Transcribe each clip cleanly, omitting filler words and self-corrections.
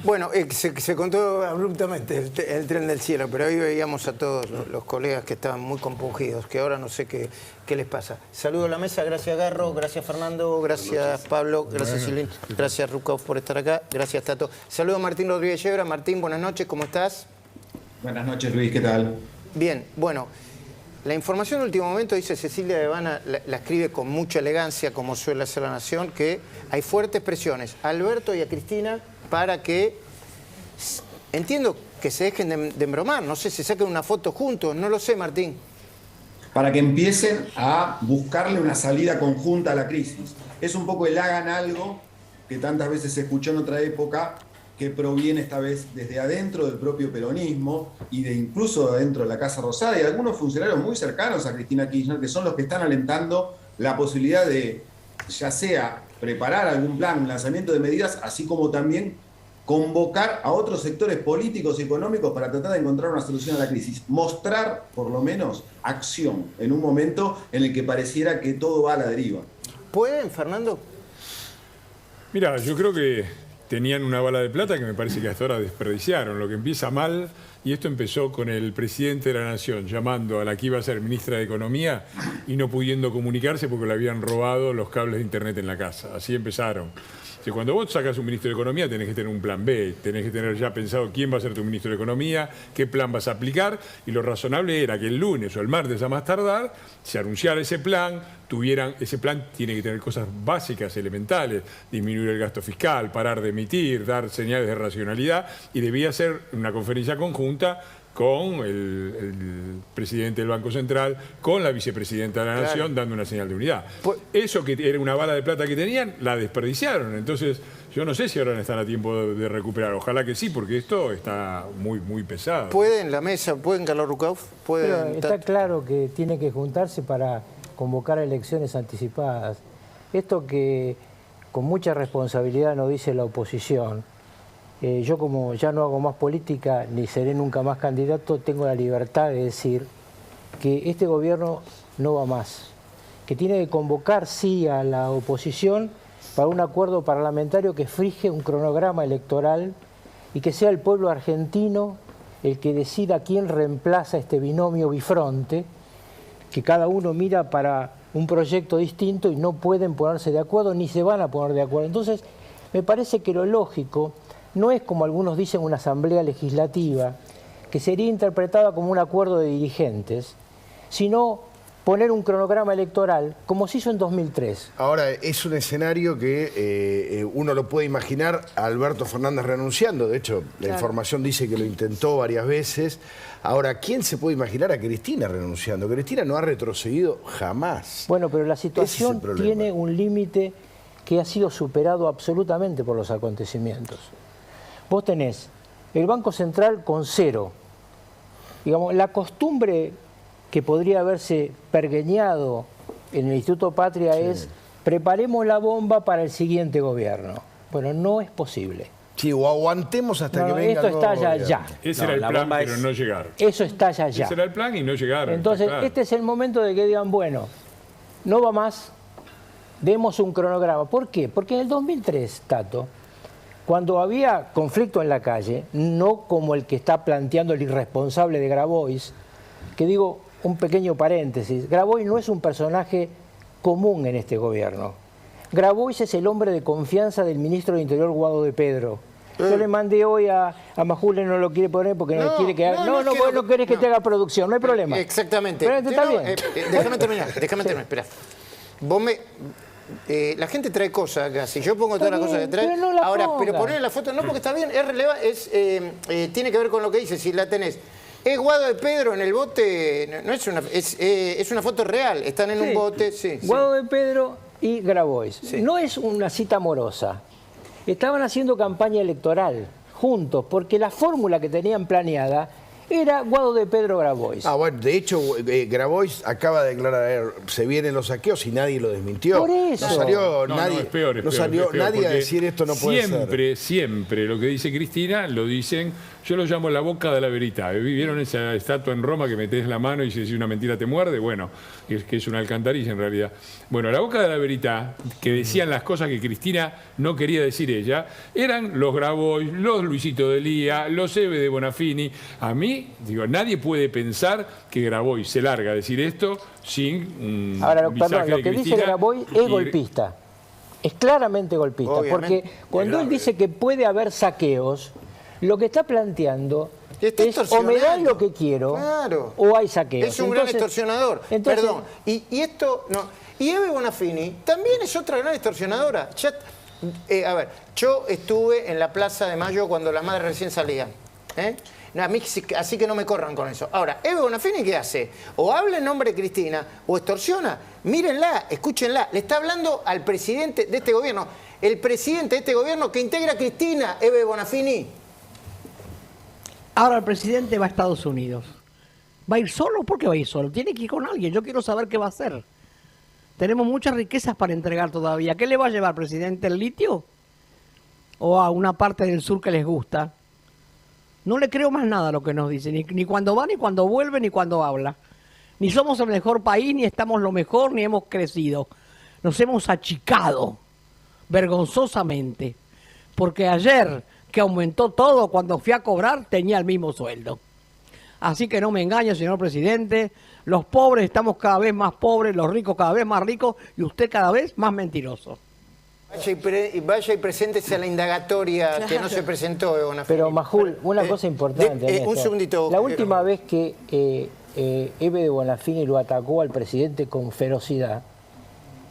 Bueno, se contó abruptamente el tren del cielo, pero hoy veíamos a todos los colegas que estaban muy compungidos, que ahora no sé qué les pasa. Saludo a la mesa, gracias Garro, gracias Fernando, gracias Pablo, gracias Silvín, gracias Rucauf por estar acá, gracias Tato. Saludo a Martín Rodríguez Yebra. Martín, buenas noches, ¿cómo estás? Buenas noches, Luis, ¿qué tal? Bien, bueno, la información de último momento, dice Cecilia Devana, la escribe con mucha elegancia, como suele hacer La Nación, que hay fuertes presiones a Alberto y a Cristina para que, entiendo que se dejen de embromar, no sé, se saquen una foto juntos, no lo sé, Martín. Para que empiecen a buscarle una salida conjunta a la crisis. Es un poco el hagan algo que tantas veces se escuchó en otra época, que proviene esta vez desde adentro del propio peronismo y de incluso adentro de la Casa Rosada y de algunos funcionarios muy cercanos a Cristina Kirchner, que son los que están alentando la posibilidad de, ya sea preparar algún plan, un lanzamiento de medidas, así como también convocar a otros sectores políticos y económicos para tratar de encontrar una solución a la crisis. Mostrar, por lo menos, acción en un momento en el que pareciera que todo va a la deriva. ¿Pueden, Fernando? Mira, yo creo que tenían una bala de plata que me parece que hasta ahora desperdiciaron. Lo que empieza mal, y esto empezó con el presidente de la Nación llamando a la que iba a ser ministra de Economía y no pudiendo comunicarse porque le habían robado los cables de internet en la casa. Así empezaron. Si cuando vos sacas un ministro de Economía tenés que tener un plan B, tenés que tener ya pensado quién va a ser tu ministro de Economía, qué plan vas a aplicar, y lo razonable era que el lunes o el martes a más tardar se anunciara ese plan. Ese plan tiene que tener cosas básicas, elementales, disminuir el gasto fiscal, parar de emitir, dar señales de racionalidad, y debía ser una conferencia conjunta con el presidente del Banco Central, con la vicepresidenta de la Nación, dando una señal de unidad. Eso que era una bala de plata que tenían, la desperdiciaron. Entonces, yo no sé si ahora están a tiempo de recuperar. Ojalá que sí, porque esto está muy, muy pesado. ¿Pueden la mesa? ¿Pueden, Carlos Rucauf? Pero está claro que tiene que juntarse para convocar elecciones anticipadas. Esto que con mucha responsabilidad nos dice la oposición. Yo, como ya no hago más política ni seré nunca más candidato, tengo la libertad de decir que este gobierno no va más, que tiene que convocar sí a la oposición para un acuerdo parlamentario que fije un cronograma electoral y que sea el pueblo argentino el que decida quién reemplaza este binomio bifronte, que cada uno mira para un proyecto distinto y no pueden ponerse de acuerdo ni se van a poner de acuerdo. Entonces, me parece que lo lógico no es, como algunos dicen, una asamblea legislativa, que sería interpretada como un acuerdo de dirigentes, sino poner un cronograma electoral, como se hizo en 2003. Ahora, es un escenario que uno lo puede imaginar a Alberto Fernández renunciando. De hecho, la información dice que lo intentó varias veces. Ahora, ¿quién se puede imaginar a Cristina renunciando? Cristina no ha retrocedido jamás. Bueno, pero la situación tiene un límite que ha sido superado absolutamente por los acontecimientos. Vos tenés el Banco Central con cero. Digamos, la costumbre que podría haberse pergeñado en el Instituto Patria es preparemos la bomba para el siguiente gobierno. Bueno, no es posible. Sí, o aguantemos hasta que venga esto está ya. Ese era el plan, pero no llegaron. Eso está ya. Ese era el plan y no llegaron. Entonces, este es el momento de que digan, bueno, no va más, demos un cronograma. ¿Por qué? Porque en el 2003, Tato, cuando había conflicto en la calle, no como el que está planteando el irresponsable de Grabois, que digo, un pequeño paréntesis, Grabois no es un personaje común en este gobierno. Grabois es el hombre de confianza del ministro de Interior, Guado de Pedro. Yo le mandé hoy a Majule, no lo quiere poner porque no quiere que haga... vos no querés que te haga producción, no hay problema. Exactamente. Pero está bien. Déjame terminar, espera. Vos la gente trae cosas acá, si yo pongo todas las cosas que trae, pero poner la foto no, porque está bien, es relevante, tiene que ver con lo que dice, si la tenés. Es Guado de Pedro en el bote, no es una foto real, están en un bote. Guado de Pedro y Grabois. No es una cita amorosa. Estaban haciendo campaña electoral juntos, porque la fórmula que tenían planeada era Guado de Pedro Grabois. Ah, bueno, de hecho, Grabois acaba de declarar, se vienen los saqueos y nadie lo desmintió. Por eso. No salió nadie, es peor, no salió es peor, nadie a porque decir esto no puede ser. Siempre lo que dice Cristina lo dicen, yo lo llamo la boca de la verità. ¿Vieron esa estatua en Roma que metés la mano y si una mentira te muerde? Bueno, que es una alcantarilla en realidad. Bueno, la boca de la verità, que decían las cosas que Cristina no quería decir ella, eran los Grabois, los Luisito Delía, los Eve de Bonafini. A mí, digo, nadie puede pensar que Grabois se larga a decir esto sin Ahora, visaje perdón, lo de que Cristina. dice Grabois es golpista. Es claramente golpista. Obviamente. Porque cuando él dice que puede haber saqueos, lo que está planteando Está es o me dan lo que quiero Claro. o hay saqueos. Es un gran extorsionador. entonces- Perdón. Y esto no. Y Eve Bonafini también es otra gran extorsionadora. A ver, yo estuve en la Plaza de Mayo cuando las madres recién salían. No, a mí, así que no me corran con eso. Ahora, Eve Bonafini, ¿qué hace? O habla en nombre de Cristina o extorsiona. Mírenla, escúchenla. Le está hablando al presidente de este gobierno. El presidente de este gobierno que integra a Cristina, Eve Bonafini. Ahora el presidente va a Estados Unidos. ¿Va a ir solo? ¿Por qué va a ir solo? Tiene que ir con alguien. Yo quiero saber qué va a hacer. Tenemos muchas riquezas para entregar todavía. ¿Qué le va a llevar, presidente? ¿El litio? ¿O a una parte del sur que les gusta? No le creo más nada a lo que nos dice. Ni cuando va, ni cuando vuelve, ni cuando habla. Ni somos el mejor país, ni estamos lo mejor, ni hemos crecido. Nos hemos achicado vergonzosamente. Porque ayer, que aumentó todo, cuando fui a cobrar, tenía el mismo sueldo. Así que no me engañe, señor presidente. Los pobres estamos cada vez más pobres, los ricos cada vez más ricos y usted cada vez más mentiroso. Vaya y preséntese a la indagatoria que no se presentó, Eve Bonafini. Pero Majul, una cosa importante. un Néstor. segundito. La última vez que Eve de Bonafini lo atacó al presidente con ferocidad,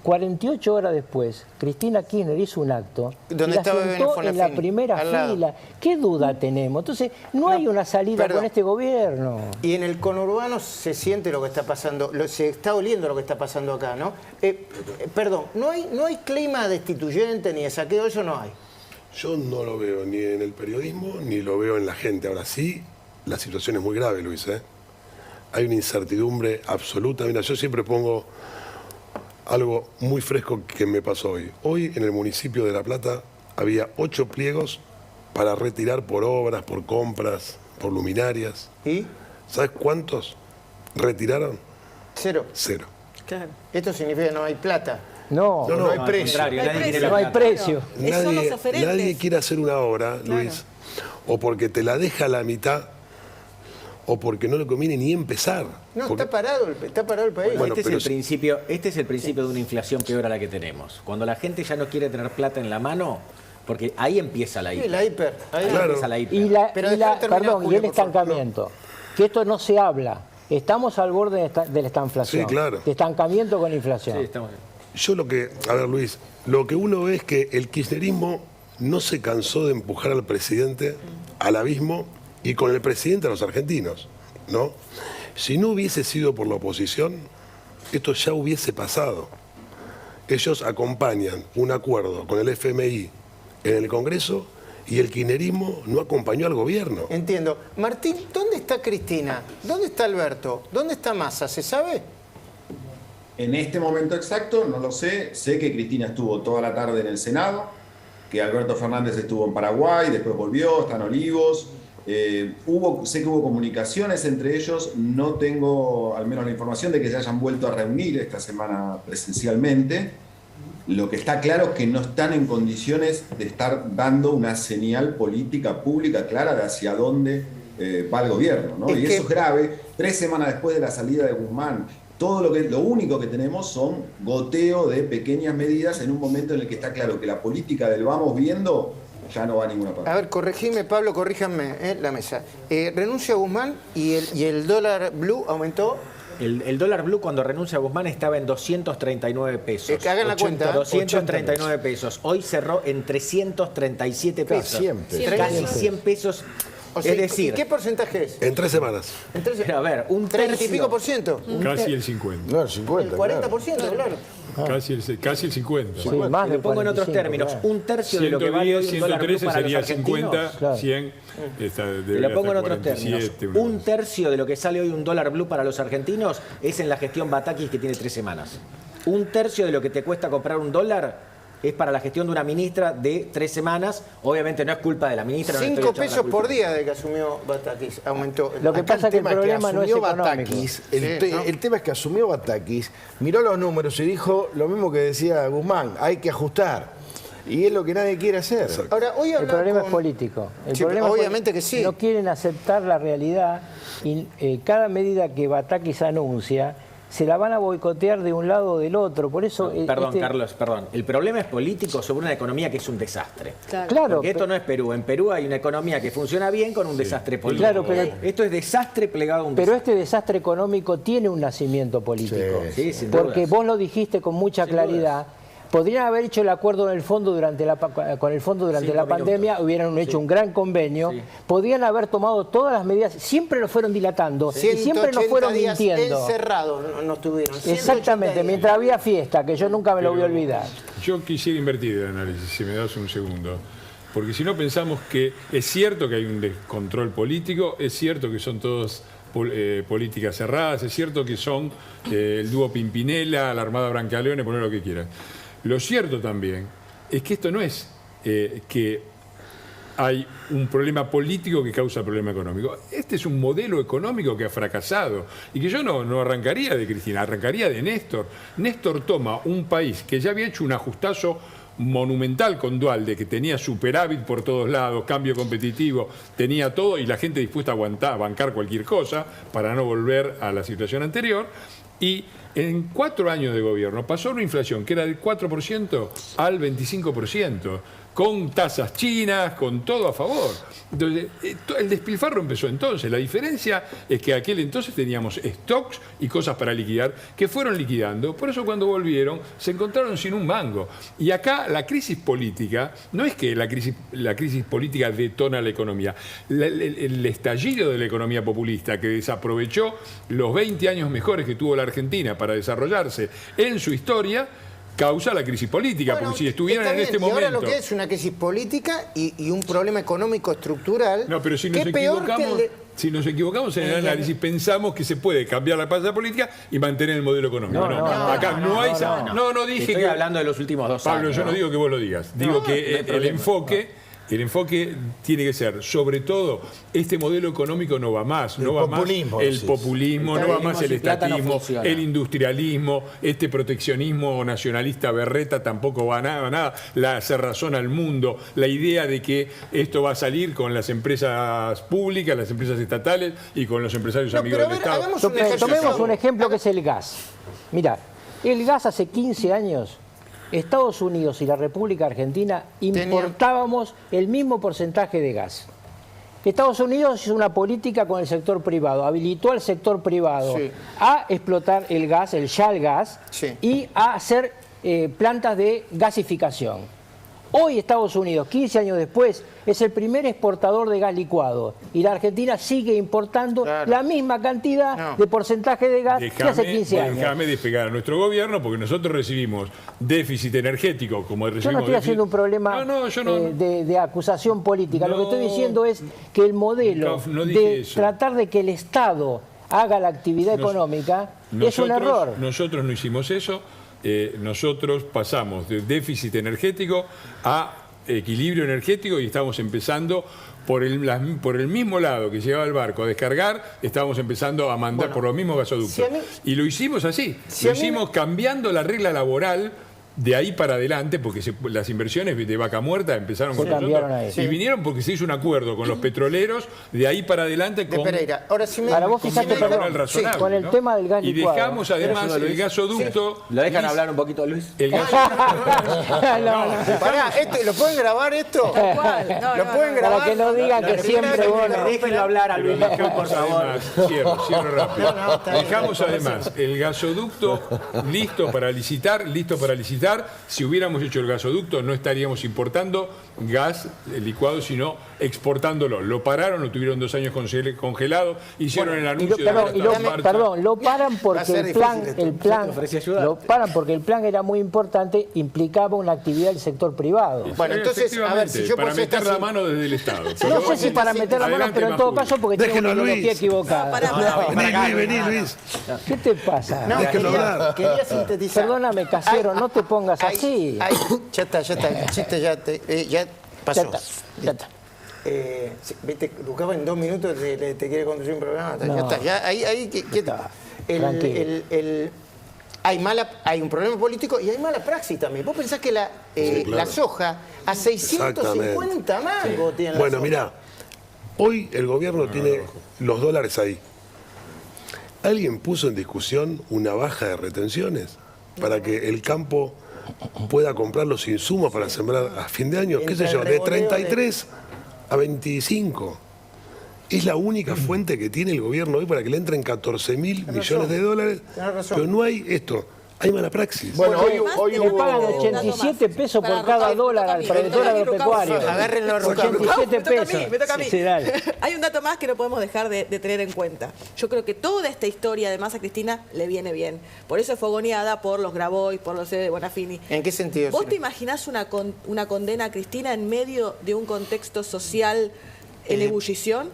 48 horas después, Cristina Kirchner hizo un acto Donde y la estaba Eve sentó en Bonafini, la primera al lado. fila. ¿Qué duda tenemos? Entonces, no hay una salida perdón. con este gobierno. Y en el conurbano se siente lo que está pasando, se está oliendo lo que está pasando acá, ¿no? Perdón, ¿no hay clima destituyente ni de saqueo? Eso no hay. Yo no lo veo ni en el periodismo ni lo veo en la gente. Ahora sí, la situación es muy grave, Luis. Hay una incertidumbre absoluta. Mira, yo siempre pongo algo muy fresco que me pasó hoy. Hoy en el municipio de La Plata había 8 pliegos para retirar por obras, por compras, por luminarias. ¿Y? ¿Sabes cuántos retiraron? 0. 0. Claro. Esto significa que no hay plata. No, No, No hay precio. No hay precio. no hay precio. Son los oferentes. Nadie quiere hacer una obra, Luis, o porque te la deja a la mitad, o porque no le conviene ni empezar. No, Porque- está parado el país. Bueno, este pero es el principio de una inflación peor a la que tenemos. Cuando la gente ya no quiere tener plata en la mano, porque ahí empieza la Sí, hiper. la hiper. Ahí Ahí Claro. empieza la hiper. Pero dejá de terminar, Perdón, y Julio, el por favor. estancamiento. Que esto no se habla. Estamos al borde de esta inflación. Sí, claro. De estancamiento con inflación. Sí, estamos... Yo a ver Luis, lo que uno ve es que el kirchnerismo no se cansó de empujar al presidente al abismo y con el presidente a los argentinos, ¿no? Si no hubiese sido por la oposición, esto ya hubiese pasado. Ellos acompañan un acuerdo con el FMI en el Congreso y el kirchnerismo no acompañó al gobierno. Entiendo. Martín, ¿dónde está Cristina? ¿Dónde está Alberto? ¿Dónde está Massa? ¿Se sabe? En este momento exacto no lo sé. Sé que Cristina estuvo toda la tarde en el Senado, que Alberto Fernández estuvo en Paraguay, después volvió, está en Olivos. Sé que hubo comunicaciones entre ellos. No tengo al menos la información de que se hayan vuelto a reunir esta semana presencialmente. Lo que está claro es que no están en condiciones de estar dando una señal política pública clara de hacia dónde va el gobierno, ¿no? Es Y que- eso es grave. 3 semanas después de la salida de Guzmán, lo único que tenemos son goteo de pequeñas medidas en un momento en el que está claro que la política del vamos viendo ya no va a ninguna parte. A ver, corregime, Pablo, corríjanme la mesa. Renuncia Guzmán y el dólar blue aumentó. El dólar blue cuando renuncia a Guzmán estaba en 239 pesos. Que hagan la cuenta. 239 pesos. Hoy cerró en 337 pesos. Siempre. Casi 100 pesos. O sea, es decir, ¿y qué porcentaje es? En 3 semanas. Entonces, pero a ver, un 30 y tercio. pico por ciento. Casi el 50. No, el 50. El 40%, claro. Casi el 50. Sí, Sí. más Si de lo pongo en otros 45, términos, claro. un tercio de lo que vale hoy un dólar blue 113 para los sería argentinos. 50, Claro. 100. Te lo pongo en otros términos. Un tercio de lo que sale hoy un dólar blue para los argentinos es en la gestión Batakis, que tiene 3 semanas. Un tercio de lo que te cuesta comprar un dólar es para la gestión de una ministra de 3 semanas. Obviamente no es culpa de la ministra. no le estoy 5 echando la pesos culpa. por día de que asumió Batakis. Aumentó. Lo que Acá pasa es que el tema problema no es asumió económico. Batakis, Sí, ¿no? el tema es que asumió Batakis, miró los números y dijo lo mismo que decía Guzmán, hay que ajustar. Y es lo que nadie quiere hacer. Ahora, hoy El hablaba problema con- es político. El Sí, problema es obviamente que sí. No quieren aceptar la realidad y cada medida que Batakis anuncia se la van a boicotear de un lado o del otro. Por eso... Perdón, Carlos, perdón. El problema es político sobre una economía que es un desastre. Claro, Porque esto no es Perú. En Perú hay una economía que funciona bien con un desastre político. Claro, pero- esto es desastre plegado a un pero desastre. este desastre económico tiene un nacimiento político. Sí, sin Porque dudas. vos lo dijiste con mucha Sin claridad. Podrían haber hecho el acuerdo en el fondo con el fondo durante 5 la minutos. pandemia, hubieran hecho un gran convenio, Sí. podrían haber tomado todas las medidas, siempre lo fueron dilatando y siempre nos 180 fueron días mintiendo. encerrados no estuvieron. 180 Exactamente, días. mientras había fiesta, que yo nunca me lo voy a olvidar. Yo quisiera invertir el análisis, si me das un segundo. Porque si no pensamos que es cierto que hay un descontrol político, es cierto que son todas políticas cerradas, es cierto que son el dúo Pimpinela, la Armada Brancaleone, poner lo que quieran. Lo cierto también es que esto no es que hay un problema político que causa el problema económico. Este es un modelo económico que ha fracasado y que yo no arrancaría de Cristina, arrancaría de Néstor. Néstor toma un país que ya había hecho un ajustazo monumental con Dualde, que tenía superávit por todos lados, cambio competitivo, tenía todo y la gente dispuesta a bancar cualquier cosa para no volver a la situación anterior. Y en 4 años de gobierno pasó una inflación que era del 4% al 25%, con tasas chinas, con todo a favor. Entonces, el despilfarro empezó entonces. La diferencia es que aquel entonces teníamos stocks y cosas para liquidar que fueron liquidando. Por eso cuando volvieron se encontraron sin un mango. Y acá la crisis política, no es que la crisis política detona la economía. El estallido de la economía populista que desaprovechó los 20 años mejores que tuvo la Argentina para desarrollarse en su historia, causa la crisis política, Bueno, porque si estuvieran está en bien, este y ahora momento... lo que es una crisis política y un problema económico estructural. No, pero si nos que peor que equivocamos, el de- si nos equivocamos en el análisis, pensamos que se puede cambiar la pasta política y mantener el modelo económico. No, No, no, acá no hay... No dije Estoy que... hablando de los últimos 2 Pablo, años. yo no digo que vos lo digas. Digo que no hay el problema. El enfoque tiene que ser, sobre todo, este modelo económico no va más. No va populismo, más el decís. populismo, no va más el sin plata no estatismo, funciona. el industrialismo, este proteccionismo nacionalista berreta tampoco va a nada. La cerrazón al mundo, la idea de que esto va a salir con las empresas públicas, las empresas estatales y con los empresarios No, amigos pero a del ver, Estado. hagamos un ejercicio. Tomemos un ejemplo que es el gas. Mirá, el gas hace 15 años, Estados Unidos y la República Argentina importábamos el mismo porcentaje de gas. Estados Unidos hizo una política con el sector privado, habilitó al sector privado Sí. a explotar el gas, el shale gas, Sí. y a hacer plantas de gasificación. Hoy Estados Unidos, 15 años después, es el primer exportador de gas licuado y la Argentina sigue importando Claro. la misma cantidad No. de porcentaje de gas que hace 15 años. Déjame despegar a nuestro gobierno porque nosotros recibimos déficit energético como recibimos Yo no estoy déficit- haciendo un problema yo no. de acusación política. Lo que No. estoy diciendo es que el modelo No dije de eso. tratar de que el Estado haga la actividad económica es un error. Nosotros no hicimos eso. Nosotros pasamos de déficit energético a equilibrio energético y estamos empezando por el mismo lado que llegaba el barco a descargar, estábamos empezando a mandar por los mismos gasoductos. si a mí- Y lo hicimos así. Si Lo a mí hicimos cambiando la regla laboral de ahí para adelante, porque las inversiones de Vaca Muerta empezaron Se con cambiaron nosotros ahí. y vinieron porque se hizo un acuerdo con los petroleros de ahí para adelante de con Pereira. Ahora sí me. Para vos con fijate, un perdón, canal razonable, con el ¿no? tema del gas y licuado. dejamos además el gasoducto. ¿Lo dejan lis- hablar un poquito, Luis? El gasoducto. Pará, ¿lo pueden grabar esto? ¿Lo pueden grabar? Para que no digan que siempre vos no. Déjenlo hablar a Luis, por favor. Cierro rápido. Dejamos además el gasoducto listo para licitar empezar, si hubiéramos hecho el gasoducto, no estaríamos importando gas licuado, sino exportándolo. Lo pararon, lo tuvieron 2 años congelado, hicieron el anuncio lo paran porque lo paran porque el plan era muy importante, implicaba una actividad del sector privado. Bueno, entonces, a ver, si yo para meter la mano desde el Estado. No sé si para meter la mano, pero en todo caso porque tiene una ideología equivocada. Vení, Luis. ¿Qué te pasa? No, quería sintetizar. Perdóname, casero, no te pongas así. Ya está, el chiste ya pasó. Ya está. Viste, Lucas en 2 minutos te quiere conducir un programa. No. Ya está, ya ahí hay un problema político y hay mala praxis también. Vos pensás que la soja a 650 mangos tiene la Bueno, soja. mirá, hoy el gobierno tiene los dólares ahí. ¿Alguien puso en discusión una baja de retenciones para que el campo pueda comprar los insumos para sembrar a fin de año? ¿Qué sé yo? De 33 a 25. Es la única fuente que tiene el gobierno hoy para que le entren 14.000 millones de dólares. Pero no hay esto. Hay mala praxis. Bueno, hoy le pagan 87 pesos por cada dólar al productor agropecuario. Agárrenlo, 87 pesos. Me toca a mí. Sí, dale. Hay un dato más que no podemos dejar de tener en cuenta. Yo creo que toda esta historia, además, a Cristina le viene bien. Por eso es fogoneada por los Grabois, por los de Bonafini. ¿En qué sentido? ¿Vos te imaginás una condena a Cristina en medio de un contexto social en ebullición?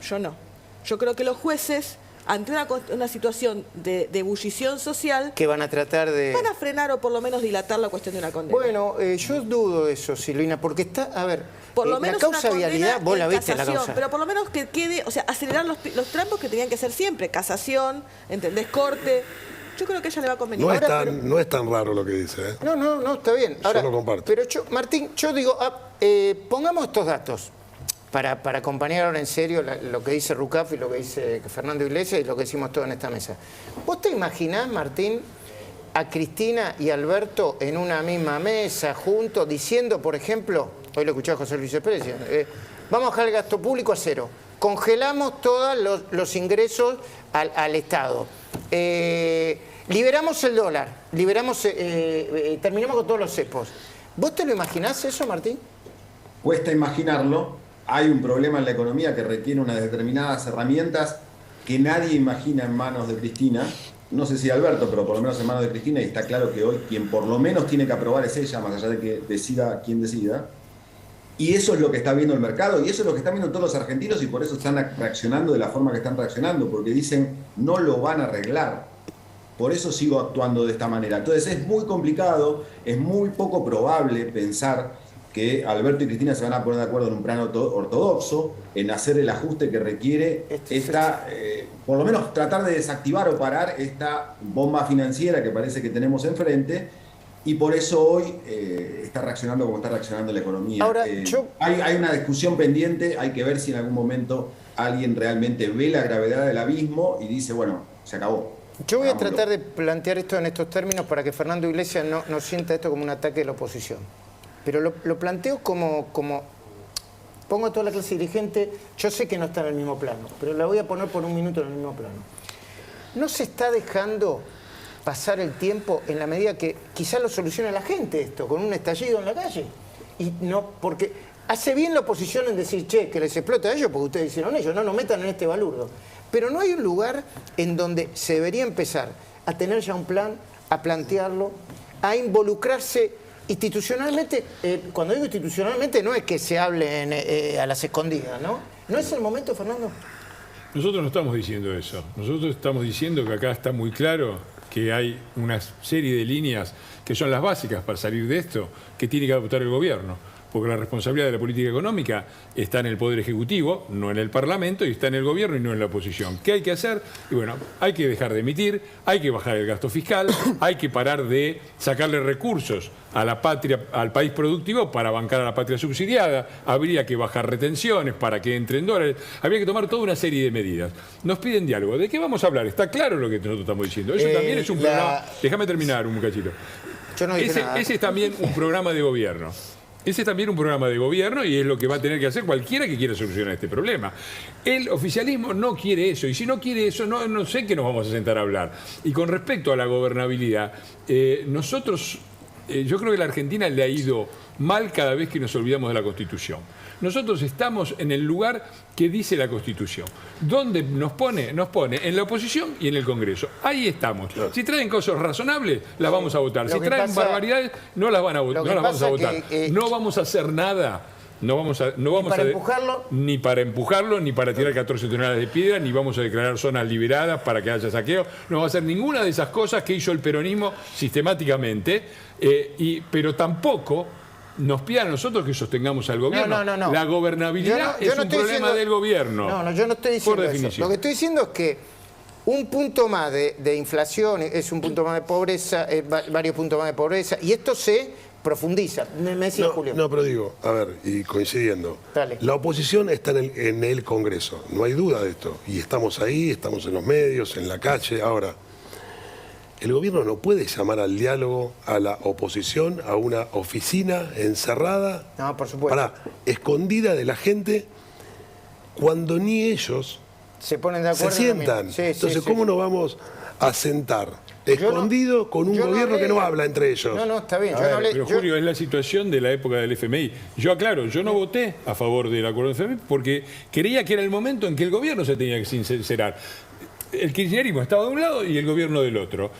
Yo no. Yo creo que los jueces, ante una situación de ebullición social, que van a tratar de... van a frenar o por lo menos dilatar la cuestión de una condena. Bueno, yo dudo eso, Silvina, porque está, a ver, por lo menos la causa una vialidad, vos la viste la causa. Pero por lo menos que quede, o sea, acelerar los tramos que tenían que ser siempre, casación, ¿entendés? Corte. Yo creo que a ella le va a convenir. No es tan raro lo que dice, ¿eh? No, está bien. Ahora, yo lo comparto. Pero Martín, yo digo, pongamos estos datos para acompañar ahora en serio lo que dice Rucaf y lo que dice Fernando Iglesias y lo que decimos todos en esta mesa. ¿Vos te imaginás, Martín, a Cristina y Alberto en una misma mesa, juntos, diciendo, por ejemplo, hoy lo escuché a José Luis Pérez, vamos a bajar el gasto público a 0, congelamos todos los ingresos al Estado, liberamos el dólar, terminamos con todos los cepos? ¿Vos te lo imaginás eso, Martín? Cuesta imaginarlo. Hay un problema en la economía que requiere unas determinadas herramientas que nadie imagina en manos de Cristina. No sé si Alberto, pero por lo menos en manos de Cristina, y está claro que hoy quien por lo menos tiene que aprobar es ella, más allá de que decida quien decida. Y eso es lo que está viendo el mercado, y eso es lo que están viendo todos los argentinos, y por eso están reaccionando de la forma que están reaccionando, porque dicen, no lo van a arreglar. Por eso sigo actuando de esta manera. Entonces es muy complicado, es muy poco probable pensar que Alberto y Cristina se van a poner de acuerdo en un plano ortodoxo, en hacer el ajuste que requiere por lo menos tratar de desactivar o parar esta bomba financiera que parece que tenemos enfrente, y por eso hoy está reaccionando como está reaccionando la economía. Ahora, hay una discusión pendiente, hay que ver si en algún momento alguien realmente ve la gravedad del abismo y dice, bueno, se acabó. Yo voy a tratar de plantear esto en estos términos para que Fernando Iglesias no sienta esto como un ataque de la oposición. Pero lo planteo como pongo a toda la clase dirigente, yo sé que no está en el mismo plano, pero la voy a poner por un minuto en el mismo plano. ¿No se está dejando pasar el tiempo en la medida que quizás lo solucione la gente esto, con un estallido en la calle? Y no, porque hace bien la oposición en decir, che, que les explota a ellos porque ustedes hicieron ellos, no nos metan en este balurdo. Pero no hay un lugar en donde se debería empezar a tener ya un plan, a plantearlo, a involucrarse institucionalmente. Cuando digo institucionalmente no es que se hable a las escondidas, ¿no? ¿No es el momento, Fernando? Nosotros no estamos diciendo eso. Nosotros estamos diciendo que acá está muy claro que hay una serie de líneas que son las básicas para salir de esto, que tiene que adoptar el gobierno. Porque la responsabilidad de la política económica está en el Poder Ejecutivo, no en el Parlamento, y está en el gobierno y no en la oposición. ¿Qué hay que hacer? Y bueno, hay que dejar de emitir, hay que bajar el gasto fiscal, hay que parar de sacarle recursos a la patria, al país productivo para bancar a la patria subsidiada, habría que bajar retenciones para que entren dólares, habría que tomar toda una serie de medidas. Nos piden diálogo. ¿De qué vamos a hablar? Está claro lo que nosotros estamos diciendo. Eso también es un programa... Déjame terminar un cachito. Yo no dije nada. Ese es también un programa de gobierno. Ese es también un programa de gobierno y es lo que va a tener que hacer cualquiera que quiera solucionar este problema. El oficialismo no quiere eso, y si no quiere eso, no sé qué nos vamos a sentar a hablar. Y con respecto a la gobernabilidad, nosotros yo creo que a la Argentina le ha ido mal cada vez que nos olvidamos de la Constitución. Nosotros estamos en el lugar que dice la Constitución. ¿Dónde nos pone? Nos pone en la oposición y en el Congreso. Ahí estamos. Claro. Si traen cosas razonables, las vamos a votar. Si traen barbaridades, no las van a votar. No las vamos a votar. No vamos a hacer nada. No vamos a empujarlo. Ni para empujarlo, ni para tirar 14 toneladas de piedra, ni vamos a declarar zonas liberadas para que haya saqueo. No vamos a hacer ninguna de esas cosas que hizo el peronismo sistemáticamente, pero tampoco nos pide a nosotros que sostengamos al gobierno. No. La gobernabilidad es un problema del gobierno. No, yo no estoy diciendo eso. Lo que estoy diciendo es que un punto más de inflación es un punto más de pobreza, varios puntos más de pobreza, y esto se profundiza. Me decía Julio. No, pero digo, a ver, y coincidiendo, Dale. La oposición está en el Congreso, no hay duda de esto, y estamos ahí, estamos en los medios, en la calle. Ahora, el gobierno no puede llamar al diálogo a la oposición, a una oficina encerrada, no, por supuesto, escondida de la gente, cuando ni ellos se ponen de acuerdo, se sientan. Sí, entonces, ¿cómo nos vamos a sentar escondido con un gobierno que no habla entre ellos? No, está bien. Pero Julio, es la situación de la época del FMI. Yo aclaro, yo no voté a favor del acuerdo del FMI porque creía que era el momento en que el gobierno se tenía que sincerar. El kirchnerismo estaba de un lado y el gobierno del otro.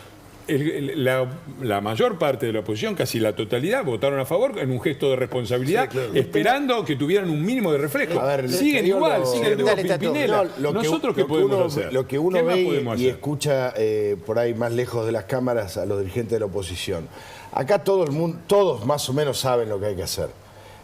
La mayor parte de la oposición, casi la totalidad, votaron a favor en un gesto de responsabilidad, sí, claro, esperando que tuvieran un mínimo de reflejo. A ver, siguen igual, siguen Pimpinela. ¿Nosotros qué podemos hacer? Lo que uno ve y escucha por ahí más lejos de las cámaras a los dirigentes de la oposición. Acá todo el mundo, todos más o menos saben lo que hay que hacer.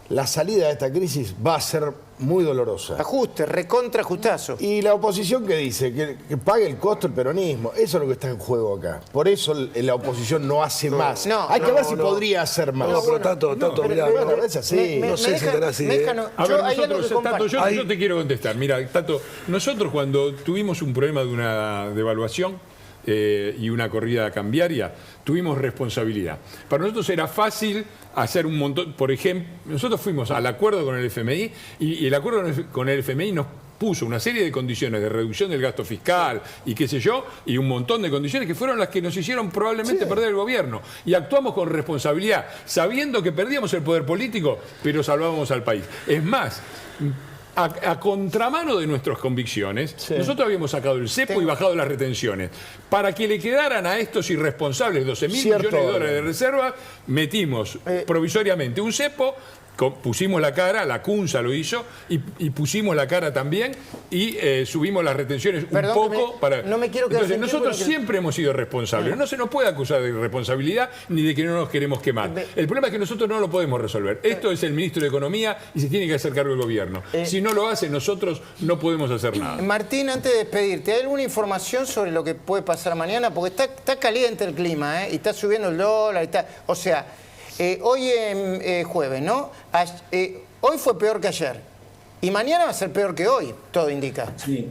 La salida de esta crisis va a ser muy dolorosa. Ajuste, recontra ajustazo. Y la oposición que dice que pague el costo el peronismo, eso es lo que está en juego acá. Por eso la oposición no hace más. Hay que ver si podría hacer más. No, pero Tato, mirá, es así. No sé si será así. Yo te quiero contestar. Mira, Tato, nosotros cuando tuvimos un problema de una devaluación y una corrida cambiaria, tuvimos responsabilidad. Para nosotros era fácil hacer un montón. Por ejemplo, nosotros fuimos al acuerdo con el FMI y el acuerdo con el FMI nos puso una serie de condiciones de reducción del gasto fiscal y qué sé yo, y un montón de condiciones que fueron las que nos hicieron probablemente perder el gobierno. Y actuamos con responsabilidad, sabiendo que perdíamos el poder político, pero salvábamos al país. Es más, a contramano de nuestras convicciones, nosotros habíamos sacado el cepo y bajado las retenciones. Para que le quedaran a estos irresponsables 12.000 millones de dólares de reserva, metimos provisoriamente un cepo, pusimos la cara, la CUNSA lo hizo, y pusimos la cara también, y subimos las retenciones un poco. No me quiero quedar. Entonces, nosotros siempre hemos sido responsables. No se nos puede acusar de irresponsabilidad ni de que no nos queremos quemar. El problema es que nosotros no lo podemos resolver. Esto es el ministro de Economía y se tiene que hacer cargo el gobierno. Si no lo hace, nosotros no podemos hacer nada. Martín, antes de despedirte, ¿hay alguna información sobre lo que puede pasar mañana? Porque está caliente el clima, y está subiendo el dólar. O sea, hoy es jueves, ¿no? Hoy fue peor que ayer. Y mañana va a ser peor que hoy, todo indica. Sí,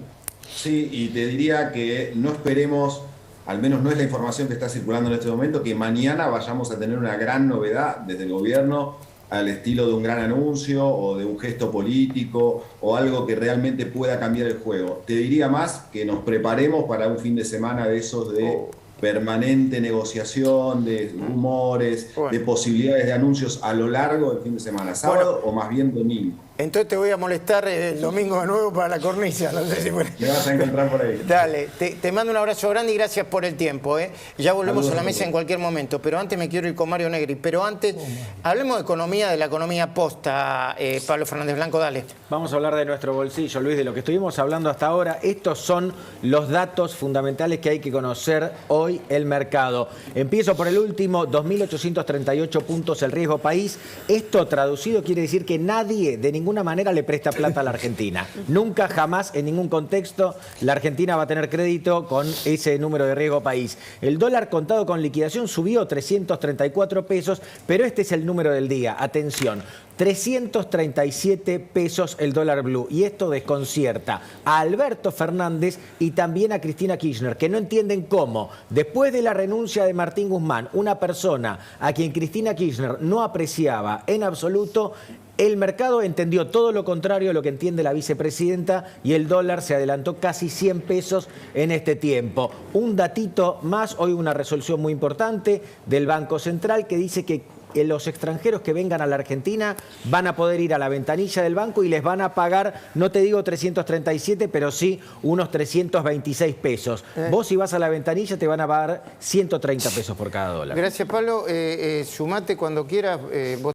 y te diría que no esperemos, al menos no es la información que está circulando en este momento, que mañana vayamos a tener una gran novedad desde el gobierno al estilo de un gran anuncio o de un gesto político o algo que realmente pueda cambiar el juego. Te diría más que nos preparemos para un fin de semana de esos de permanente negociación, de rumores, de posibilidades de anuncios a lo largo del fin de semana, sábado o más bien domingo. Entonces te voy a molestar el domingo de nuevo para la cornisa. No sé si me vas a encontrar por ahí. Dale, te mando un abrazo grande y gracias por el tiempo. Ya volvemos a la mesa en cualquier momento, pero antes me quiero ir con Mario Negri. Pero antes, hablemos de economía, de la economía posta. Pablo Fernández Blanco, dale. Vamos a hablar de nuestro bolsillo, Luis, de lo que estuvimos hablando hasta ahora. Estos son los datos fundamentales que hay que conocer hoy el mercado. Empiezo por el último, 2.838 puntos el riesgo país. Esto traducido quiere decir que nadie de ninguna manera le presta plata a la Argentina. Nunca, jamás, en ningún contexto, la Argentina va a tener crédito con ese número de riesgo país. El dólar contado con liquidación subió 334 pesos, pero este es el número del día. Atención, 337 pesos el dólar blue. Y esto desconcierta a Alberto Fernández y también a Cristina Kirchner, que no entienden cómo, después de la renuncia de Martín Guzmán, una persona a quien Cristina Kirchner no apreciaba en absoluto, el mercado entendió todo lo contrario a lo que entiende la vicepresidenta y el dólar se adelantó casi 100 pesos en este tiempo. Un datito más, hoy una resolución muy importante del Banco Central que dice que los extranjeros que vengan a la Argentina van a poder ir a la ventanilla del banco y les van a pagar, no te digo 337, pero sí unos 326 pesos. Vos si vas a la ventanilla te van a pagar 130 pesos por cada dólar. Gracias, Pablo. Sumate cuando quieras. Vos